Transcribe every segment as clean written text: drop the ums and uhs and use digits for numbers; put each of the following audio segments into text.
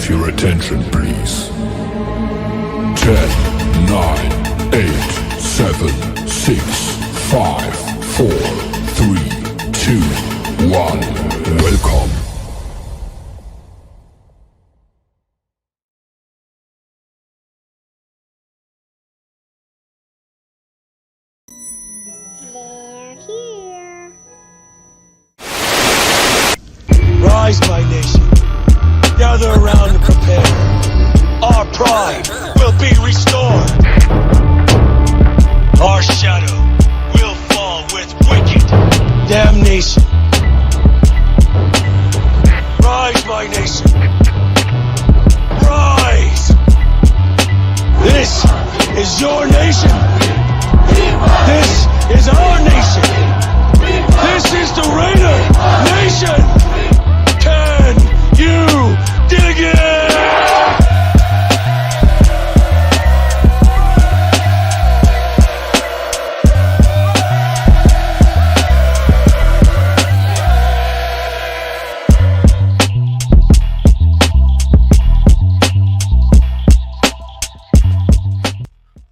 have your attention, please? 10, 9, 8, 7, 6, 5, 4, 3, 2, 1. Welcome. They're here. Rise, my nation. Gather around and prepare. Our pride will be restored. Our shadow will fall with wicked damnation. Rise, my nation. Rise. This is your nation. This is our nation. This is the Raider Nation. Can you dig it?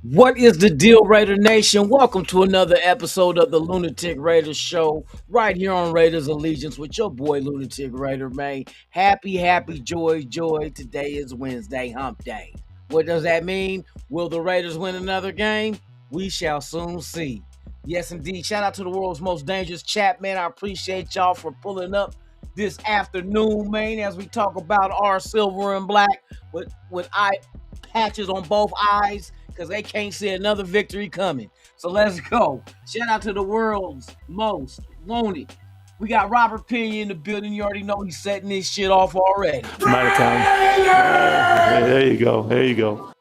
What is the deal, Raider Nation? Welcome to another episode of the Lunatic Raiders Show, right here on Raiders Allegiance with your boy Lunatic Raider, man. Happy, joy. Today is Wednesday, hump day. What does that mean? Will the Raiders win another game? We shall soon see. Yes, indeed. Shout out to the world's most dangerous chat, man. I appreciate y'all for pulling up this afternoon, man, as we talk about our silver and black with eye patches on both eyes, because they can't see another victory coming. So let's go. Shout out to the world's most wanted. We got Robert Pena in the building. You already know he's setting this shit off already. Might have time. There you go.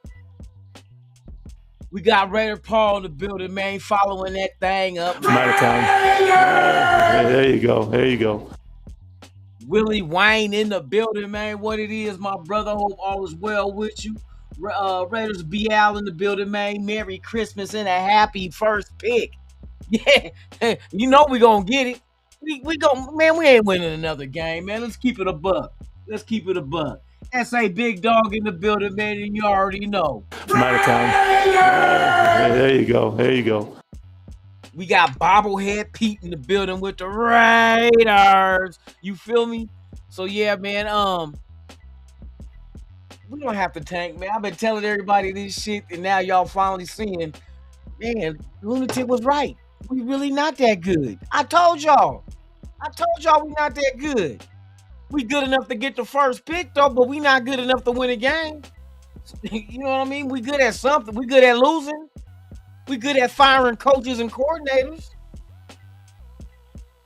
We got Raider Paul in the building, man, following that thing up. Might have time. There you go. Willie Wayne in the building, man. What it is, my brother. Hope all is well with you. Raiders BL in the building, man. Merry Christmas and a happy first pick. Yeah, you know we gonna get it. We gon' man. We ain't winning another game, man. Let's keep it a buck. SA Big Dog in the building, man, and you already know. Might have time. There you go. We got Bobblehead Pete in the building with the Raiders. You feel me? So yeah, man. We don't have to tank, man. I've been telling everybody this shit, and now y'all finally seeing, man, Lunatic was right. We really not that good. I told y'all we not that good. We good enough to get the first pick, though, but we not good enough to win a game. You know what I mean? We good at something. We good at losing. We good at firing coaches and coordinators.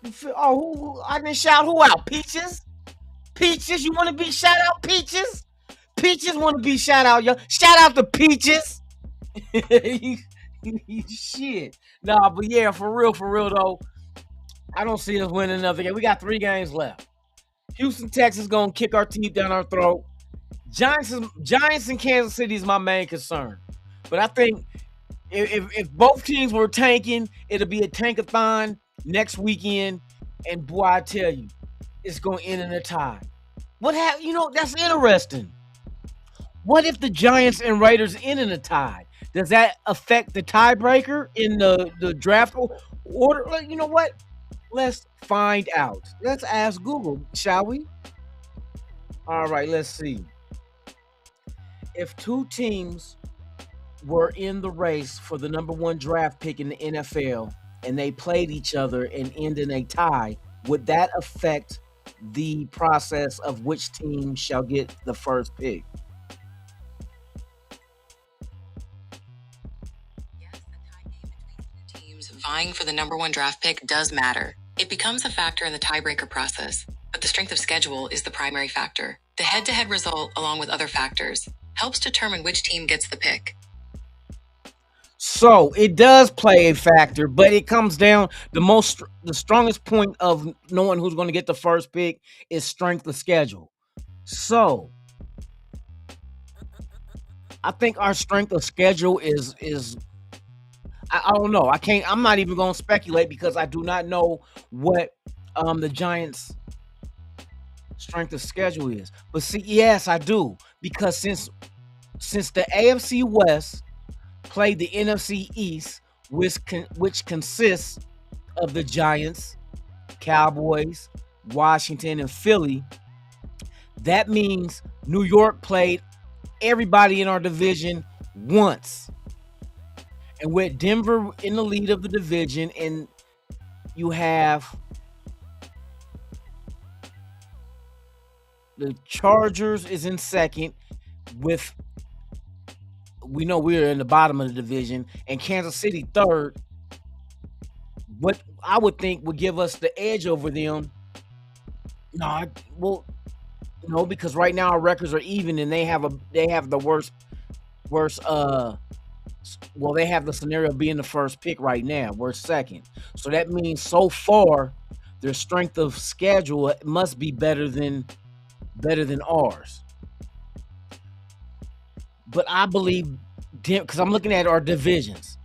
I didn't shout who out? Peaches? You want to be shout out, Peaches? Peaches want to be shout out, yo. Shout out to Peaches. Shit. Nah, but yeah, for real though, I don't see us winning another game. We got 3 games left. Houston, Texas gonna kick our teeth down our throat. Giants and Kansas City is my main concern. But I think if both teams were tanking, it'll be a tankathon next weekend. And boy, I tell you, it's gonna end in a tie. That's interesting. What if the Giants and Raiders end in a tie? Does that affect the tiebreaker in the draft order? You know what? Let's find out. Let's ask Google, shall we? All right, let's see. If 2 teams were in the race for the number 1 draft pick in the NFL and they played each other and end in a tie, would that affect the process of which team shall get the first pick? Vying for the number 1 draft pick does matter. It becomes a factor in the tiebreaker process, but the strength of schedule is the primary factor. The head-to-head result, along with other factors, helps determine which team gets the pick. So it does play a factor, but it comes down the strongest point of knowing who's going to get the first pick is strength of schedule. So I think our strength of schedule is I don't know. I'm not even going to speculate because I do not know what the Giants strength of schedule is. But see, yes, I do. Because since the AFC West played the NFC East, which consists of the Giants, Cowboys, Washington, and Philly, that means New York played everybody in our division once. And with Denver in the lead of the division, and you have the Chargers is in second with, we know we're in the bottom of the division, and Kansas City third. What I would think would give us the edge over them. No, because right now our records are even, and they have the worst. They have the scenario of being the first pick right now. We're second, so that means so far their strength of schedule must be better than ours. But I believe, because I'm looking at our divisions.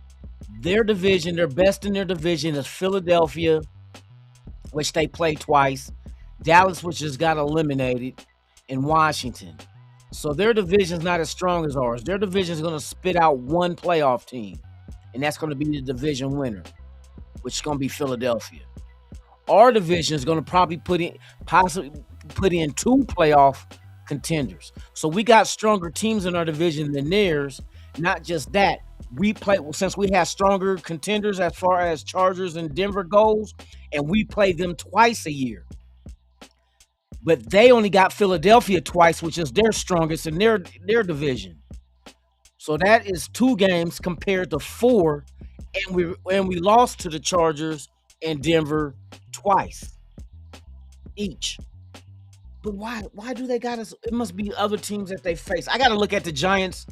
Their division, their best in their division is Philadelphia, which they played twice, Dallas, which just got eliminated, and Washington. So their division is not as strong as ours. Their division is going to spit out one playoff team, and that's going to be the division winner, which is going to be Philadelphia. Our division is going to probably possibly put in two playoff contenders. So we got stronger teams in our division than theirs. Not just that, since we have stronger contenders as far as Chargers and Denver goes, and we play them twice a year. But they only got Philadelphia twice, which is their strongest in their division. So that is 2 games compared to 4, and we lost to the Chargers and Denver twice each. But why do they got us? It must be other teams that they face. I got to look at the Giants'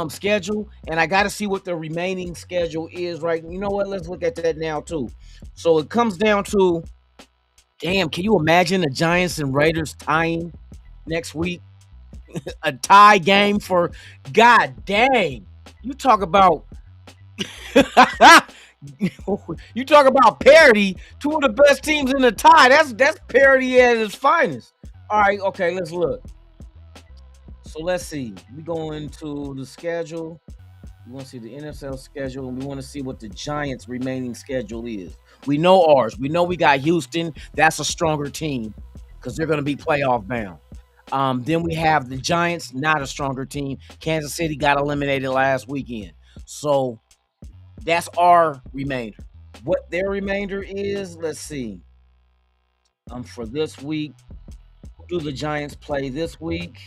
schedule, and I got to see what the remaining schedule is. Right? You know what? Let's look at that now too. So it comes down to, damn, can you imagine the Giants and Raiders tying next week? A tie game for, god dang. You talk about you talk about parity. 2 of the best teams in the tie. That's parity at its finest. All right, okay, let's look. So let's see. We go into the schedule. We want to see the NFL schedule, and we want to see what the Giants' remaining schedule is. We know ours. We know we got Houston. That's a stronger team because they're going to be playoff bound. Then we have the Giants, not a stronger team. Kansas City got eliminated last weekend. So that's our remainder. What their remainder is, let's see. For this week, who do the Giants play this week?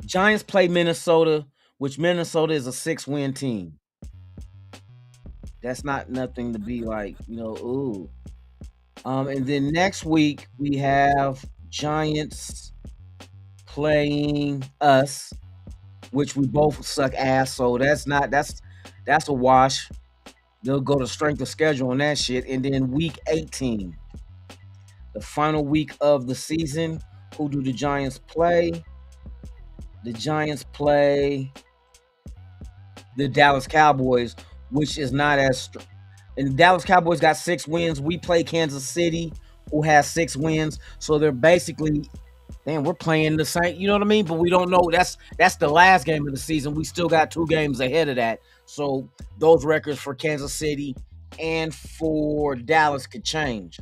Giants play Minnesota, which Minnesota is a 6-win team. That's not nothing to be like, ooh. And then next week we have Giants playing us, which we both suck ass. So that's a wash. They'll go to strength of schedule on that shit. And then week 18, the final week of the season, who do the Giants play? The Giants play the Dallas Cowboys, which is not as and the Dallas Cowboys got 6 wins. We play Kansas City, who has 6 wins. So they're basically, we're playing the same, you know what I mean? But we don't know. That's the last game of the season. We still got 2 games ahead of that. So those records for Kansas City and for Dallas could change,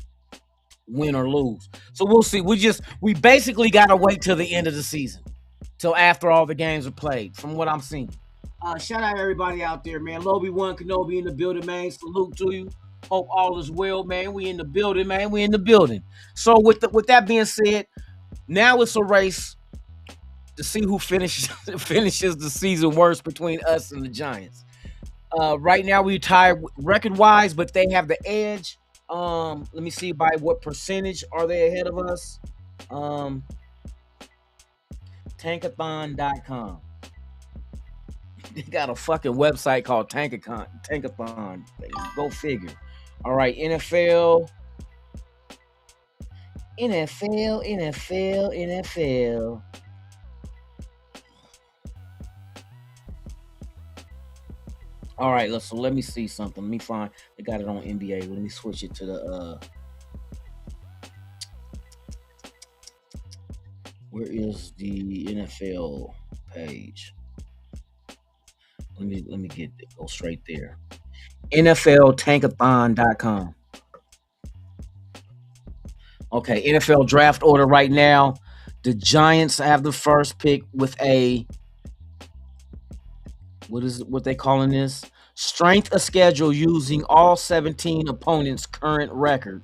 win or lose. So we'll see. We basically got to wait till the end of the season, till after all the games are played, from what I'm seeing. Shout out everybody out there, man. Lobby1 Kenobi in the building, man. Salute to you. Hope all is well, man. We in the building, man. We in the building. So with that being said, now it's a race to see who finishes the season worst between us and the Giants. Right now we tied record-wise, but they have the edge. Let me see by what percentage are they ahead of us. Tankathon.com. They got a fucking website called Tankathon. Go figure. All right, NFL. All right, so let me see something. Let me find. They got it on NBA. Let me switch it to the. Where is the NFL page? Let me go straight there. NFLtankathon.com. Okay, NFL draft order right now. The Giants have the first pick with a what they calling this? Strength of schedule using all 17 opponents' current record.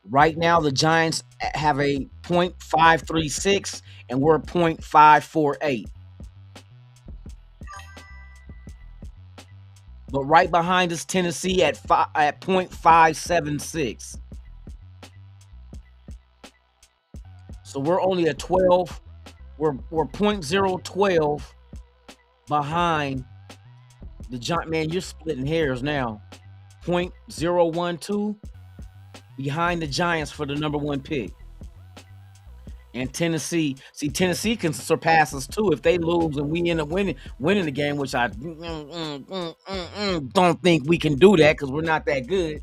Right now, the Giants have a .536 and we're .548. But right behind us, Tennessee at .576. So we're only at 12. We're .012 behind the Giant. Man, you're splitting hairs now. .012 behind the Giants for the number 1 pick. And Tennessee can surpass us too if they lose and we end up winning the game, which I don't think we can do that because we're not that good.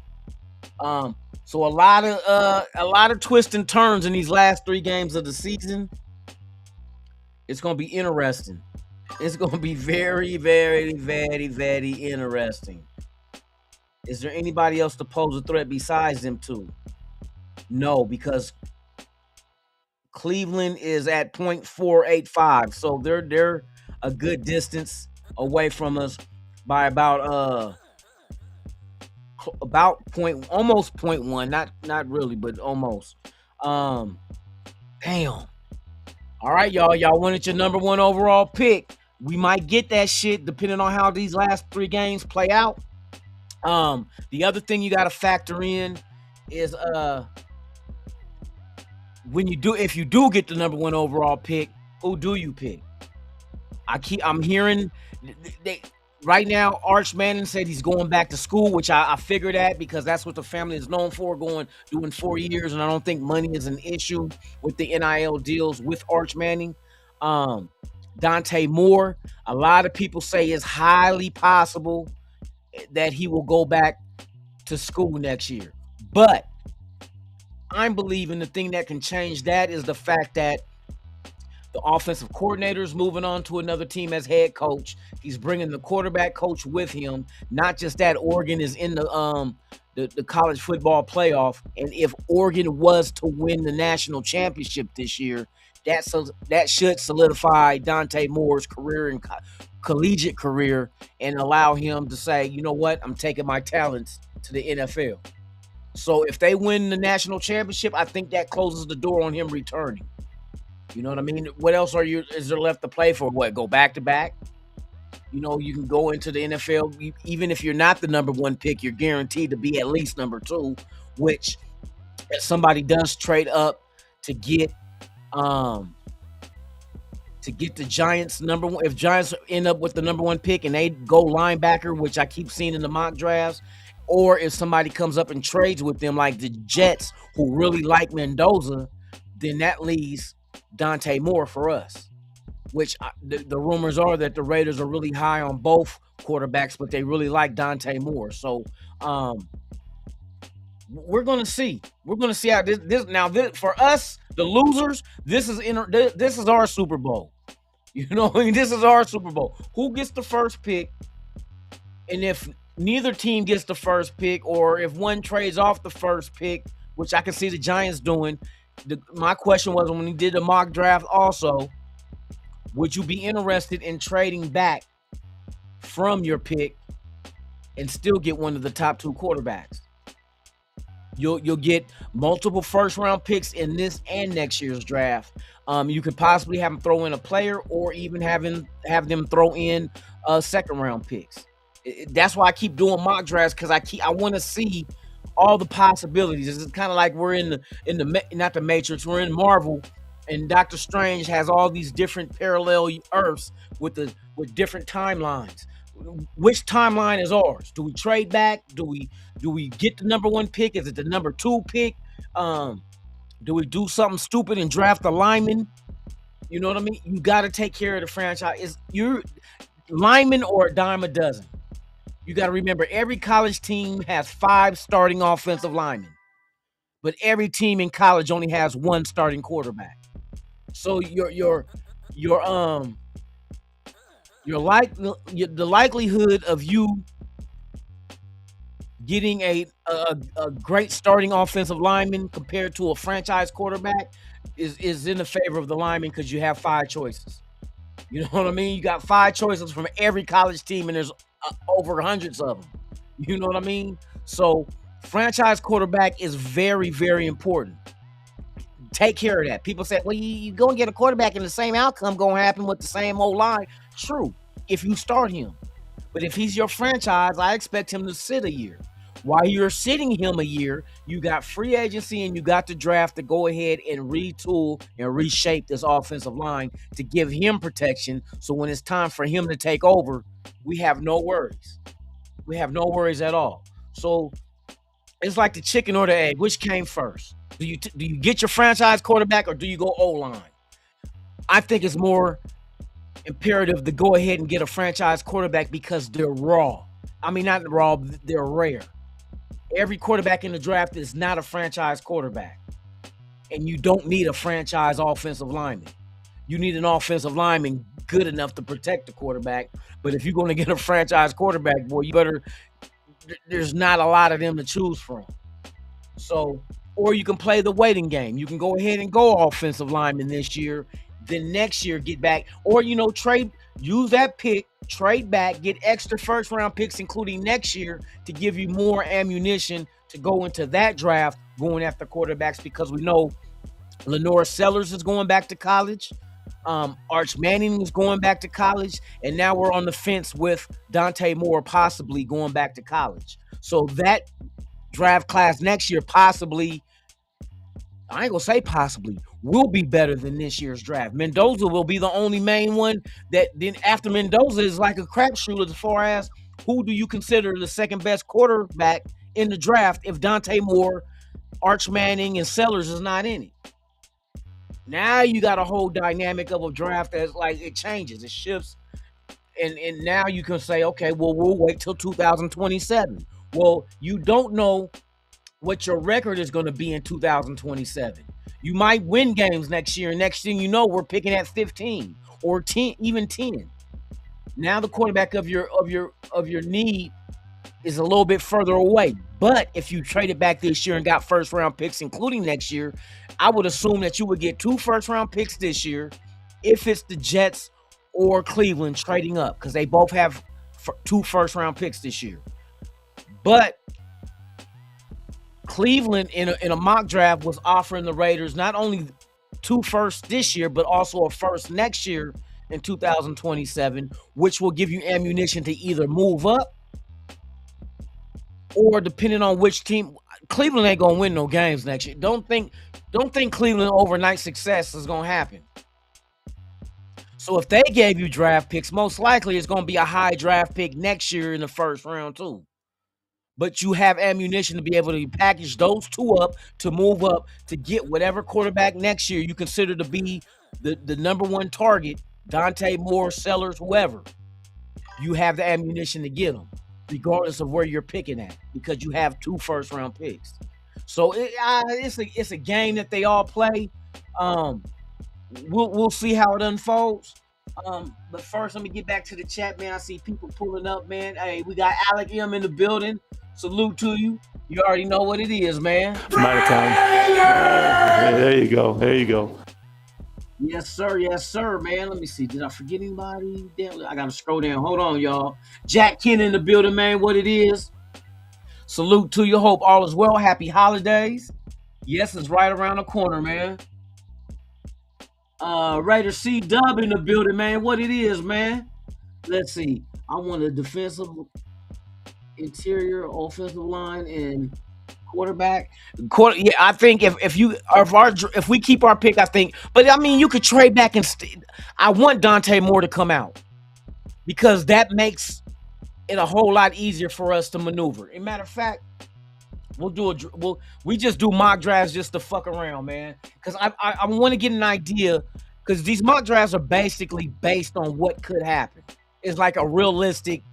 So a lot of twists and turns in these last 3 games of the season. It's gonna be interesting. It's gonna be very, very, very, very interesting. Is there anybody else to pose a threat besides them two? No, because Cleveland is at .485, so they're a good distance away from us by about almost 0.1, not really, but almost. Damn. All right, y'all wanted your number 1 overall pick. We might get that shit depending on how these last 3 games play out. The other thing you got to factor in is if you do get the number 1 overall pick, who do you pick? I'm hearing right now, Arch Manning said he's going back to school, which I figured that because that's what the family is known for, doing 4 years, and I don't think money is an issue with the NIL deals with Arch Manning. Dante Moore, a lot of people say it's highly possible that he will go back to school next year. But I'm believing the thing that can change that is the fact that the offensive coordinator is moving on to another team as head coach. He's bringing the quarterback coach with him. Not just that, Oregon is in the college football playoff. And if Oregon was to win the national championship this year, that should solidify Dante Moore's career and collegiate career and allow him to say, you know what, I'm taking my talents to the NFL. So if they win the national championship, I think that closes the door on him returning. You know what I mean? What else is there left to play for? What, go back to back? You know, you can go into the NFL. Even if you're not the number 1 pick, you're guaranteed to be at least number 2, which if somebody does trade up to get the Giants number 1. If Giants end up with the number 1 pick and they go linebacker, which I keep seeing in the mock drafts, or if somebody comes up and trades with them like the Jets, who really like Mendoza, then that leaves Dante Moore for us, which the rumors are that the Raiders are really high on both quarterbacks, but they really like Dante Moore. So we're going to see. We're going to see how this for us, the losers, this is our Super Bowl. You know, I mean, this is our Super Bowl. Who gets the first pick? And if neither team gets the first pick, or if one trades off the first pick, which I can see the Giants doing, my question was, when he did the mock draft also, would you be interested in trading back from your pick and still get one of the top 2 quarterbacks? You'll get multiple first-round picks in this and next year's draft. You could possibly have them throw in a player, or even have them throw in second-round picks. That's why I keep doing mock drafts, because I want to see all the possibilities. It's kind of like we're in the not the Matrix, we're in Marvel, and Doctor Strange has all these different parallel Earths with different timelines. Which timeline is ours? Do we trade back? Do we get the number 1 pick? Is it the number 2 pick? Do we do something stupid and draft a lineman? You know what I mean? You got to take care of the franchise. linemen or a dime a dozen. You got to remember, every college team has 5 starting offensive linemen, but every team in college only has 1 starting quarterback. So the likelihood of you getting a great starting offensive lineman compared to a franchise quarterback is in the favor of the lineman, because you have 5 choices. You know what I mean? You got 5 choices from every college team, and there's over hundreds of them. You know what I mean? So franchise quarterback is very, very important. Take care of that. People say, well, you go and get a quarterback and the same outcome going to happen with the same old line. True, if you start him. But if he's your franchise, I expect him to sit a year. While you're sitting him a year, you got free agency and you got the draft to go ahead and retool and reshape this offensive line to give him protection. So when it's time for him to take over, we have no worries. We have no worries at all. So it's like the chicken or the egg. Which came first? Do you get your franchise quarterback, or do you go O-line? I think it's more imperative to go ahead and get a franchise quarterback because they're raw. I mean, not raw, they're rare. Every quarterback in the draft is not a franchise quarterback. And you don't need a franchise offensive lineman. You need an offensive lineman good enough to protect the quarterback. But if you're going to get a franchise quarterback, boy, you better, there's not a lot of them to choose from. So, or you can play the waiting game. You can go ahead and go offensive lineman this year, then next year get back, or, trade, use that pick, trade back, get extra first round picks, including next year, to give you more ammunition to go into that draft going after quarterbacks, because we know Lenore Sellers is going back to college. Arch Manning is going back to college, and now we're on the fence with Dante Moore possibly going back to college. So that draft class next year possibly, I ain't gonna say possibly, will be better than this year's draft. Mendoza will be the only main one that then after Mendoza is like a crapshoot as far as who do you consider the second best quarterback in the draft if Dante Moore, Arch Manning, and Sellers is not in it. Now you got a whole dynamic of a draft that's like, it changes, it shifts, and now you can say, okay, well, we'll wait till 2027. Well, you don't know what your record is going to be in 2027. You might win games next year, and next thing you know, we're picking at 15 or 10, even 10. Now the quarterback of your need is a little bit further away. But if you traded back this year and got first round picks, including next year, I would assume that you would get 2 first round picks this year if it's the Jets or Cleveland trading up, because they both have 2 first round picks this year. But Cleveland in a mock draft was offering the Raiders not only 2 firsts this year, but also a first next year in 2027, which will give you ammunition to either move up or, depending on which team, Cleveland ain't gonna win no games next year. Don't think Cleveland overnight success is gonna happen. So if they gave you draft picks, most likely it's gonna be a high draft pick next year in the first round too. But you have ammunition to be able to package those 2 up to move up to get whatever quarterback next year you consider to be the number 1 target, Dante Moore, Sellers, whoever. You have the ammunition to get them, regardless of where you're picking at, because you have 2 first round picks. So it's a game that they all play. We'll see how it unfolds. But first, let me get back to the chat, man. I see people pulling up, man. Hey, we got Alec M in the building. Salute to you. You already know what it is, man. I'm out of town. There you go. There you go. Yes, sir. Yes, sir, man. Let me see. Did I forget anybody? Damn, I got to scroll down. Hold on, y'all. Jack Ken in the building, man. What it is. Salute to you. Hope all is well. Happy holidays. Yes, it's right around the corner, man. Raider C Dub in the building, man. What it is, man. Let's see. I want a defensive, interior, offensive line, and quarterback. Yeah, I think if we keep our pick, I think. But I mean, you could trade back and I want Dante Moore to come out, because that makes it a whole lot easier for us to maneuver. As a matter of fact, we just do mock drafts just to fuck around, man. Because I want to get an idea, because these mock drafts are basically based on what could happen. is like a realistic,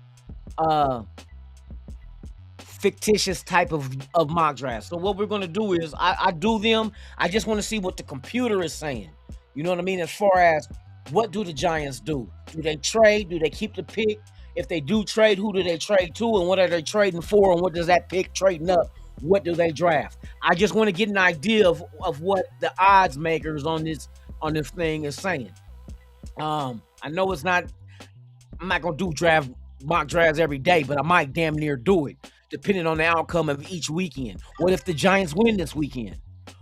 fictitious type of mock draft. So what we're gonna do is I do them. I just want to see what the computer is saying. You know what I mean? As far as what do the Giants do? Do they trade? Do they keep the pick? If they do trade, who do they trade to, and what are they trading for, and what does that pick trading up? What do they draft? I just want to get an idea of what the odds makers on this thing is saying. I know it's not. I'm not gonna do mock drafts every day, but I might damn near do it, depending on the outcome of each weekend. What if the Giants win this weekend?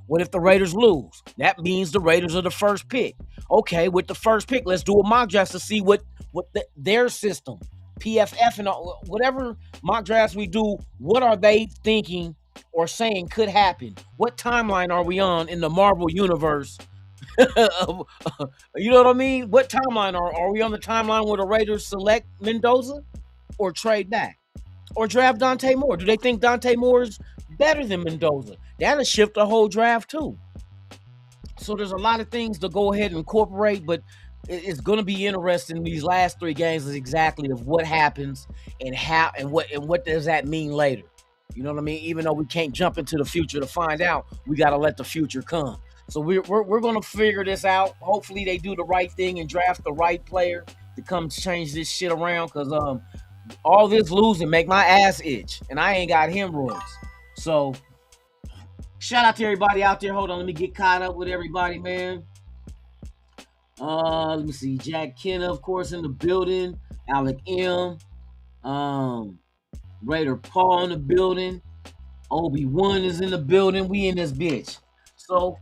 What if the Raiders lose? That means the Raiders are the first pick. Okay, with the first pick, let's do a mock draft to see what their system, PFF and all, whatever mock drafts we do, what are they thinking or saying could happen? What timeline are we on in the Marvel universe? You know what I mean? What timeline are we on? The timeline where the Raiders select Mendoza or trade back or draft Dante Moore? Do they think Dante Moore is better than Mendoza? That'll shift the whole draft too. So there's a lot of things to go ahead and incorporate, but it's going to be interesting. These last 3 games is exactly of what happens and how and what does that mean later. You know what I mean? Even though we can't jump into the future to find out, we got to let the future come. So we're going to figure this out. Hopefully they do the right thing and draft the right player to come change this shit around, because all this losing make my ass itch, and I ain't got hemorrhoids. So shout out to everybody out there. Hold on, let me get caught up with everybody, man. Let me see. Jack Kenna, of course, in the building. Alec M. Raider Paul in the building. Obi-Wan is in the building. We in this bitch. So,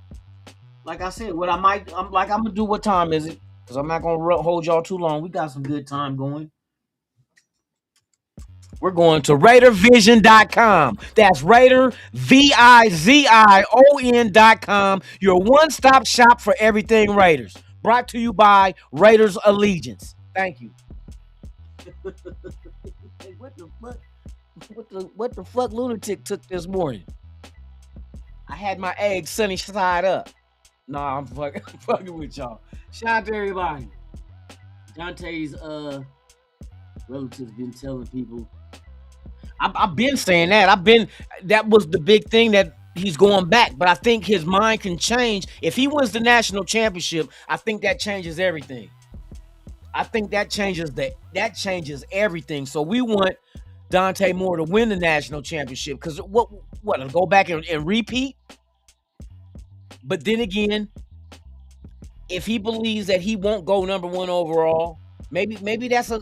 like I said, I'm gonna do. What time is it? Because I'm not gonna hold y'all too long. We got some good time going. We're going to RAIDERVIZION.com. That's RAIDERVIZION.com. Your one-stop shop for everything Raiders. Brought to you by Raiders Allegiance. Thank you. What the fuck Lunatic took this morning? I had my eggs sunny side up. Nah, I'm fucking with y'all. Shout out to everybody. Dante's relatives been telling people. I've been saying that. That was the big thing, that he's going back. But I think his mind can change. If he wins the national championship, I think that changes everything. I think that changes everything. So we want Dante Moore to win the national championship, because what go back and repeat? But then again, if he believes that he won't go number 1 overall, maybe that's a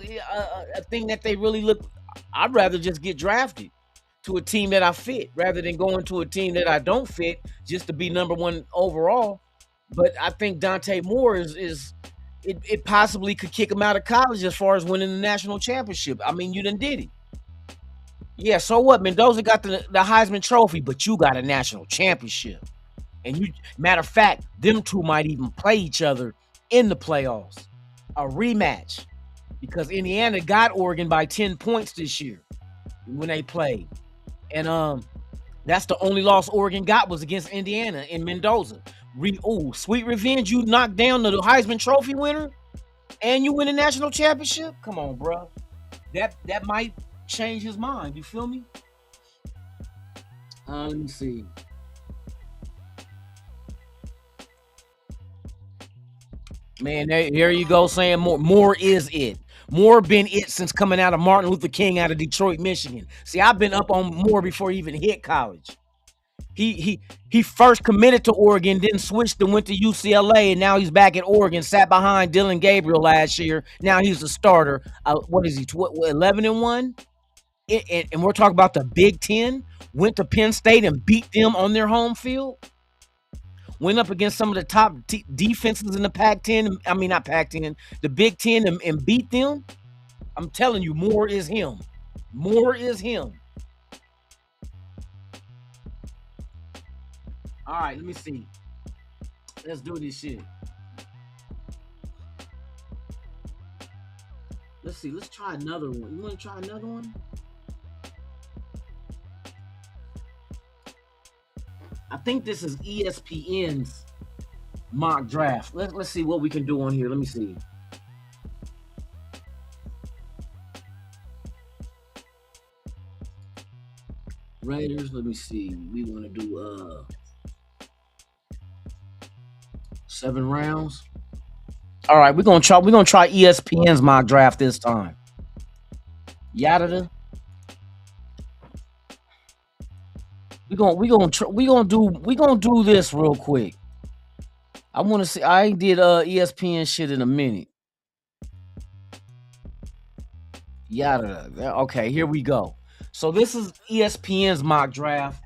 thing that they really look. I'd rather just get drafted to a team that I fit rather than going to a team that I don't fit just to be number 1 overall. But I think Dante Moore is it possibly could kick him out of college as far as winning the national championship. I mean, you done did it. Yeah, so what? Mendoza got the Heisman Trophy, but you got a national championship. And matter of fact, them two might even play each other in the playoffs. A rematch. Because Indiana got Oregon by 10 points this year when they played. And that's the only loss Oregon got was against Indiana in Mendoza. Sweet revenge. You knocked down the Heisman Trophy winner and you win a national championship? Come on, bro. That might change his mind. You feel me? Let me see. Man, here you go saying more is it. Moore been it since coming out of Martin Luther King out of Detroit, Michigan. See, I've been up on Moore before he even hit college. He first committed to Oregon, then switched and went to UCLA, and now he's back at Oregon. Sat behind Dylan Gabriel last year. Now he's the starter. What is he? 11-1? And we're talking about the Big Ten. Went to Penn State and beat them on their home field. Went up against some of the top defenses in the Pac-10. I mean, not Pac-10, the Big Ten, and beat them. I'm telling you, Moore is him. Moore is him. All right, let me see. Let's do this shit. Let's see. Let's try another one. You want to try another one? I think this is ESPN's mock draft. Let's see what we can do on here. Let me see. Raiders. Let me see. We want to do 7 rounds. All right, we're gonna try ESPN's mock draft this time. Yada. We gonna do this real quick. I want to see. I ain't did ESPN shit in a minute. Yada. Okay, here we go. So this is ESPN's mock draft.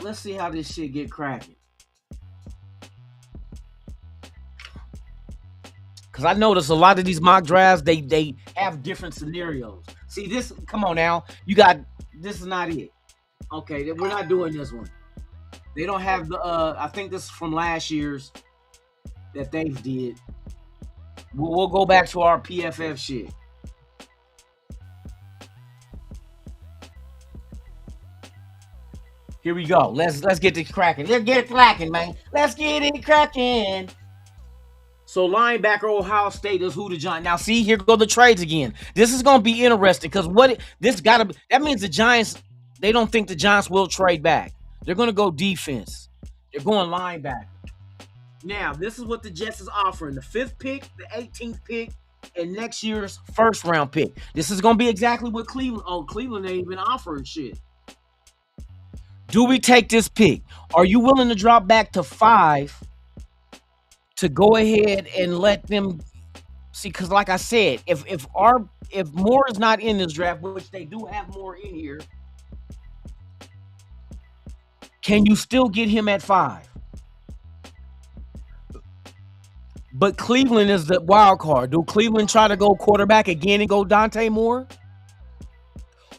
Let's see how this shit get cracking. Cause I notice a lot of these mock drafts, they have different scenarios. See this? Come on now. You got this is not it. Okay, we're not doing this one. They don't have the I think this is from last year's that they did. We'll go back to our PFF shit. Here we go. Let's get this cracking. Let's get it cracking, man. Let's get it cracking. So linebacker Ohio State is who the Giants. Now see, here go the trades again. This is gonna be interesting because that means the Giants, they don't think the Giants will trade back. They're gonna go defense. They're going linebacker. Now, this is what the Jets is offering. The 5th pick, the 18th pick, and next year's 1st round pick. This is gonna be exactly what Cleveland. Oh, Cleveland ain't even offering shit. Do we take this pick? Are you willing to drop back to 5 to go ahead and let them see? Because like I said, if Moore is not in this draft, which they do have Moore in here, can you still get him at 5? But Cleveland is the wild card. Do Cleveland try to go quarterback again and go Dante Moore?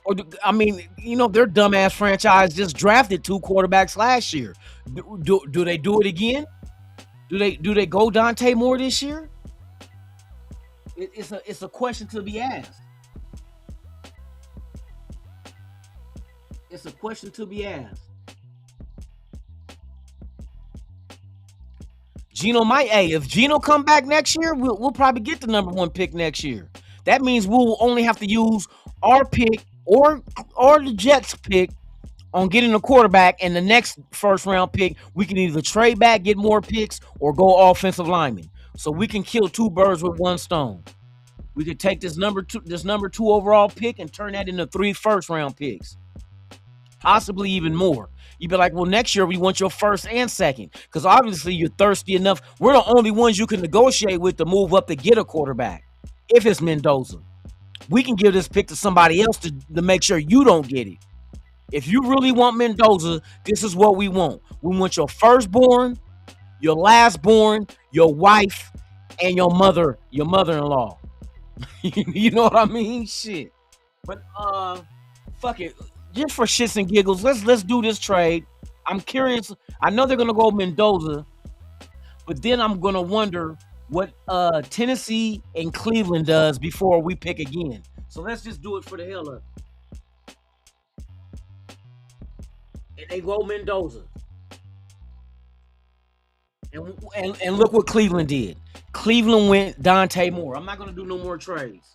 Or their dumbass franchise just drafted 2 quarterbacks last year. Do they do it again? Do they go Dante Moore this year? It's a question to be asked. It's a question to be asked. If Geno come back next year, we'll probably get the number 1 pick next year. That means we'll only have to use our pick or the Jets pick on getting a quarterback, and the next 1st round pick, we can either trade back, get more picks, or go offensive lineman. So we can kill 2 birds with 1 stone. We could take this number 2 overall pick and turn that into 3 1st round picks. Possibly even more. You'd be like, well, next year we want your 1st and 2nd. Because obviously you're thirsty enough. We're the only ones you can negotiate with to move up to get a quarterback. If it's Mendoza. We can give this pick to somebody else to make sure you don't get it. If you really want Mendoza, this is what we want. We want your firstborn, your lastborn, your wife, and your mother-in-law. You know what I mean? Shit. But fuck it. Just for shits and giggles, let's do this trade. I'm curious. I know they're gonna go Mendoza, but then I'm gonna wonder what Tennessee and Cleveland does before we pick again. So let's just do it for the hell of it. And they go Mendoza. And look what Cleveland did. Cleveland went Dante Moore. I'm not gonna do no more trades.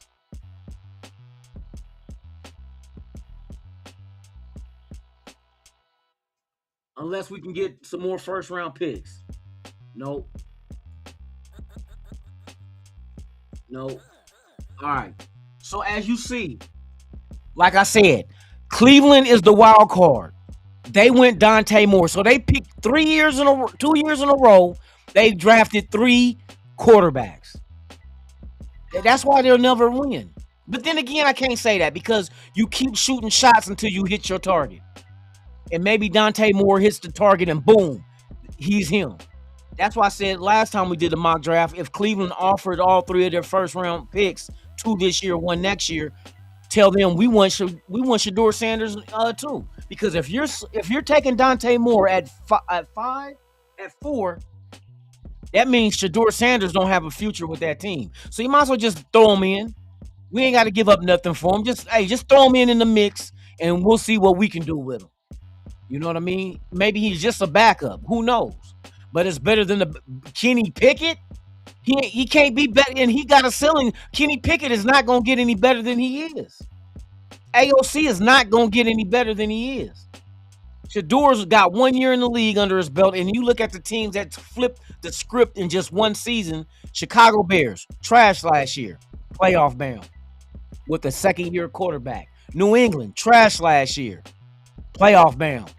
Unless we can get some more 1st round picks. Nope. All right. So as you see, like I said, Cleveland is the wild card. They went Dante Moore. So they picked 2 years in a row. They drafted 3 quarterbacks. That's why they'll never win. But then again, I can't say that because you keep shooting shots until you hit your target. And maybe Dante Moore hits the target and boom, he's him. That's why I said last time we did the mock draft, if Cleveland offered all 3 of their 1st round picks, 2 this year, 1 next year, tell them we want Shedeur Sanders too. Because if you're taking Dante Moore at 4, that means Shedeur Sanders don't have a future with that team. So you might as well just throw him in. We ain't got to give up nothing for him. Just throw him in the mix, and we'll see what we can do with him. You know what I mean? Maybe he's just a backup. Who knows? But it's better than the Kenny Pickett. He can't be better, and he got a ceiling. Kenny Pickett is not going to get any better than he is. AOC is not gonna get any better than he is. Shador's got 1 year in the league under his belt, and you look at the teams that flipped the script in just one season. Chicago Bears, trash last year, playoff bound with a second-year quarterback. New England, trash last year, playoff bound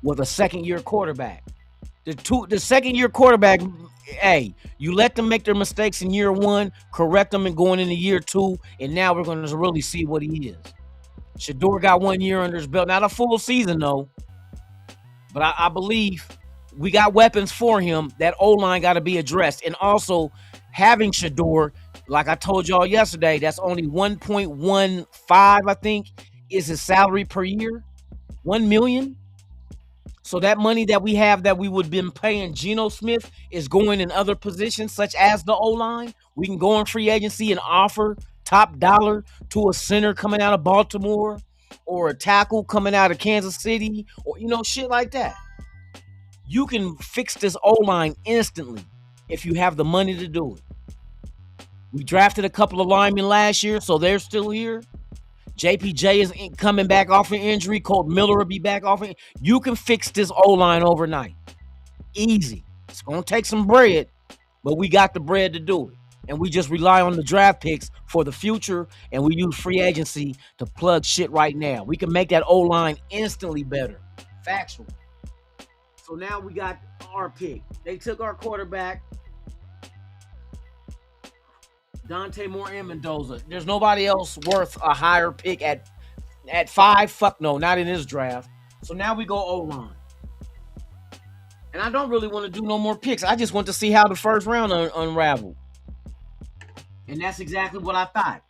with a second-year quarterback. The second-year quarterback, hey, you let them make their mistakes in year one, correct them and going into year two, and now we're going to really see what he is. Shador got 1 year under his belt. Not a full season, though. But I believe we got weapons for him. That O-line got to be addressed. And also, having Shador, like I told y'all yesterday, that's only 1.15, I think, is his salary per year. $1 million. So that money that we have that we would have been paying Geno Smith is going in other positions, such as the O-line. We can go in free agency and offer top dollar to a center coming out of Baltimore or a tackle coming out of Kansas City or, shit like that. You can fix this O-line instantly if you have the money to do it. We drafted a couple of linemen last year, so they're still here. JPJ is coming back off an injury. Colt Miller will be back off. You can fix this O-line overnight. Easy. It's going to take some bread, but we got the bread to do it. And we just rely on the draft picks for the future, and we use free agency to plug shit right now. We can make that O-line instantly better. Factual. So now we got our pick. They took our quarterback, Dante Moore and Mendoza. There's nobody else worth a higher pick at 5. Fuck no, not in this draft. So now we go O-line. And I don't really want to do no more picks. I just want to see how the first round unraveled. And that's exactly what I thought.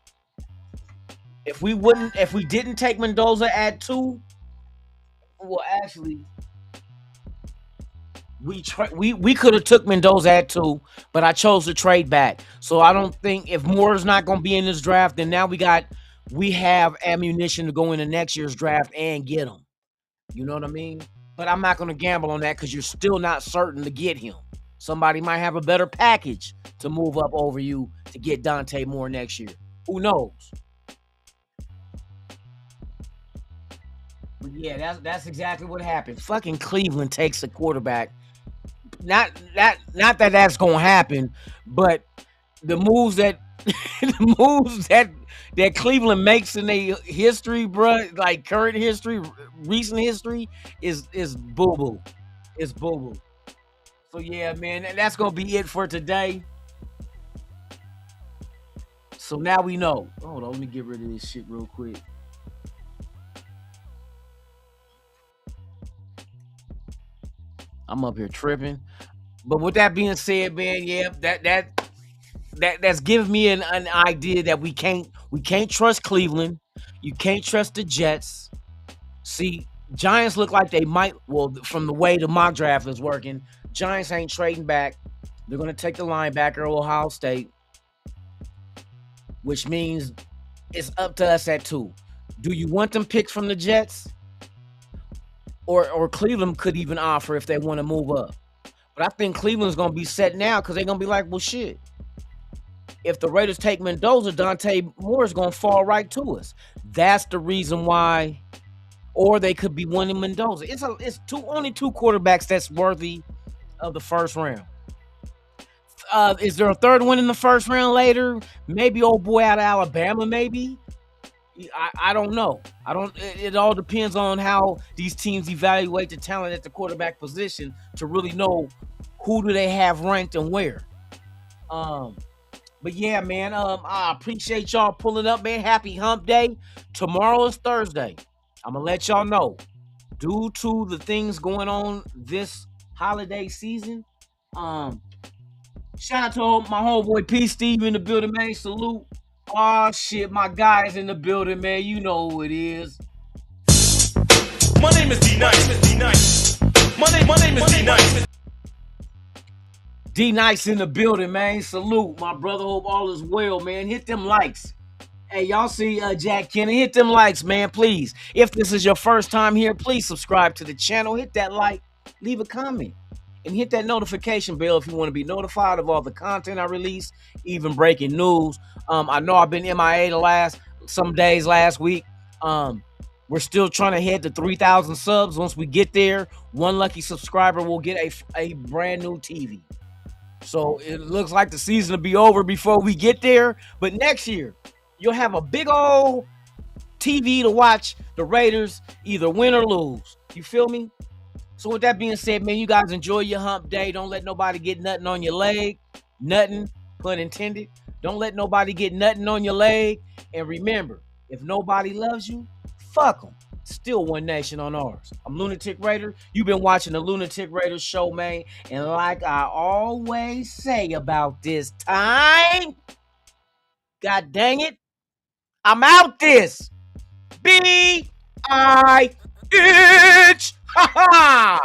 If we didn't take Mendoza at 2, well, actually, we could have took Mendoza at 2, but I chose to trade back. So I don't think if Moore is not going to be in this draft, then now we have ammunition to go into next year's draft and get him. You know what I mean? But I'm not going to gamble on that because you're still not certain to get him. Somebody might have a better package to move up over you to get Dante Moore next year. Who knows? But yeah, that's exactly what happened. Fucking Cleveland takes a quarterback. Not that that's gonna happen, but the moves that that Cleveland makes in their history, bruh, like current history, recent history, is boo-boo. It's boo-boo. So yeah, man, that's gonna be it for today. So now we know. Hold on, let me get rid of this shit real quick. I'm up here tripping. But with that being said, man, yeah, that's giving me an idea that we can't trust Cleveland. You can't trust the Jets. See, Giants look like they might, well, from the way the mock draft is working, Giants ain't trading back. They're going to take the linebacker, Ohio State, which means it's up to us at 2. Do you want them picks from the Jets? Or Cleveland could even offer if they want to move up. But I think Cleveland's going to be set now because they're going to be like, well, shit. If the Raiders take Mendoza, Dante Moore is going to fall right to us. That's the reason why. Or they could be wanting Mendoza. It's only 2 quarterbacks that's worthy of the first round. Is there a third one in the first round later? Maybe old boy out of Alabama, maybe. I don't know. It all depends on how these teams evaluate the talent at the quarterback position to really know who do they have ranked and where. But yeah, man, I appreciate y'all pulling up, man. Happy hump day. Tomorrow is Thursday. I'm gonna let y'all know. Due to the things going on this holiday season, shout out to my homeboy P. Steve in the building, man. Salute. Oh shit, my guy's in the building, man. You know who it is. My name is D-Nice. My name is D-Nice. D-Nice in the building, man. Salute, my brother. Hope all is well, man. Hit them likes. Hey, y'all see Jack Kenny. Hit them likes, man, please. If this is your first time here, please subscribe to the channel. Hit that like, leave a comment, and hit that notification bell if you want to be notified of all the content I release, even breaking news. I know I've been MIA some days last week. We're still trying to head to 3,000 subs. Once we get there, one lucky subscriber will get a brand new TV. So it looks like the season will be over before we get there. But next year, you'll have a big old TV to watch the Raiders either win or lose. You feel me? So with that being said, man, you guys enjoy your hump day. Don't let nobody get nothing on your leg. Nothing, pun intended. Don't let nobody get nothing on your leg. And remember, if nobody loves you, fuck them. Still one nation on ours. I'm Lunatic Raider. You've been watching the Lunatic Raider show, man. And like I always say about this time, God dang it, I'm out this. B-I-H. Ha ha!